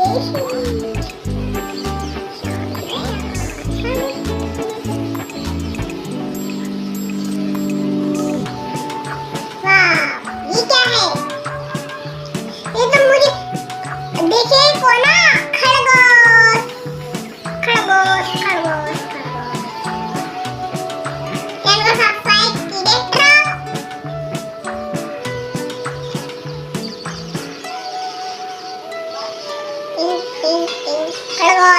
ये क्या है? ये तो मुझे देखिए कौन ना खरगोश खरगोश खरगोश खरगोश चैनल को सब्सक्राइब की देखो खरगोश